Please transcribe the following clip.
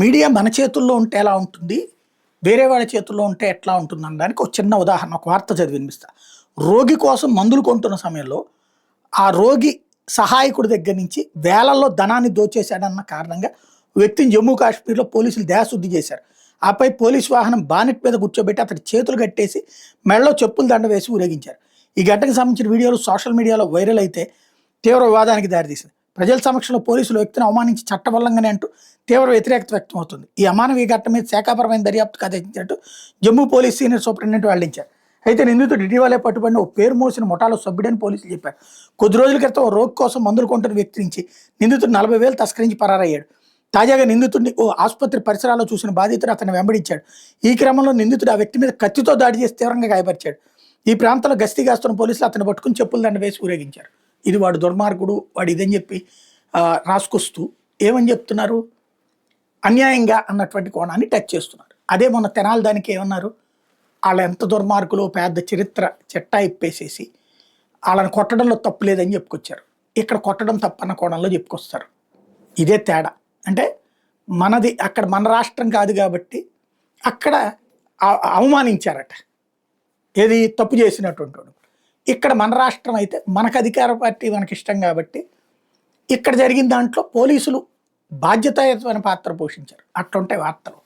Media మన చేతుల్లో ఉంటే ఎలా ఉంటుంది? వేరే వాళ్ళ చేతుల్లో ఉంటే ఎట్లా ఉంటుందనడానికి ఒక చిన్న ఉదాహరణ, ఒక వార్త చదివి వినిపిస్తా. రోగి కోసం మందులు కొంటున్న సమయంలో, ఆ రోగి సహాయకుడి దగ్గర నుంచి వేలల్లో ధనాన్ని దోచేశాడన్న కారణంగా వ్యక్తిని జమ్మూ కాశ్మీర్‌లో పోలీసులు దేహశుద్ధి చేశారు. ఆపై పోలీసు వాహనం బానెట్ మీద కూర్చోబెట్టి అతడి చేతులు కట్టేసి, మెడలో చెప్పుల దండ వేసి ఊరేగించారు. ఈ ఘటనకు సంబంధించిన వీడియోలు సోషల్ మీడియాలో వైరల్ అయితే తీవ్ర వివాదానికి దారితీసింది. ప్రజల సమక్షంలో పోలీసులు వ్యక్తిని అవమానించి చట్టబద్ధంగానే అంటూ తీవ్ర వ్యతిరేకత వ్యక్తమవుతుంది. ఈ అమానవీయ ఘటన మీద శాఖాపరమైన దర్యాప్తుకు ఆదేశించినట్టు జమ్మూ పోలీస్ సీనియర్ సూపరింటెండెంట్ వెల్లడించారు. అయితే నిందితుడు ఇటీవలే పట్టుబడిన ఓ పేరు మోసిన ముఠాలో సభ్యుడని పోలీసులు చెప్పారు. కొద్ది రోజుల క్రితం ఓ రోగి కోసం మందులు కొంటున్న వ్యక్తి నుంచి నిందితుడు 40,000 తస్కరించి పరారయ్యాడు. తాజాగా నిందితుడిని ఓ ఆసుపత్రి పరిసరాల్లో చూసిన బాధితుడు అతన్ని వెంబడించాడు. ఈ క్రమంలో నిందితుడు ఆ వ్యక్తి మీద కత్తితో దాడి చేసి తీవ్రంగా గాయపరిచాడు. ఈ ప్రాంతంలో గస్తీ కాస్తున్న పోలీసులు అతన్ని పట్టుకుని చెప్పుల దండ వేసి ఊరేగించారు. ఇది వాడు దుర్మార్గుడు, వాడు ఇదని చెప్పి రాసుకొస్తూ ఏమని చెప్తున్నారు? అన్యాయంగా అన్నటువంటి కోణాన్ని టచ్ చేస్తున్నారు. అదే మొన్న తెనాలి దానికి ఏమన్నారు? వాళ్ళు ఎంత దుర్మార్గులో పెద్ద చరిత్ర చిట్టా ఇప్పేసేసి వాళ్ళని కొట్టడంలో తప్పు లేదని చెప్పుకొచ్చారు. ఇక్కడ కొట్టడం తప్పన్న కోణంలో చెప్పుకొస్తారు. ఇదే తేడా. అంటే మనది అక్కడ మన రాష్ట్రం కాదు కాబట్టి అక్కడ అవమానించారట. ఏది తప్పు చేసినటువంటి వాడు. ఇక్కడ మన రాష్ట్రం అయితే మనకు అధికార పార్టీ మనకి ఇష్టం కాబట్టి ఇక్కడ జరిగిన దాంట్లో పోలీసులు బాధ్యతాయుతమైన పాత్ర పోషించారు. అట్లుంటాయి వార్తలు.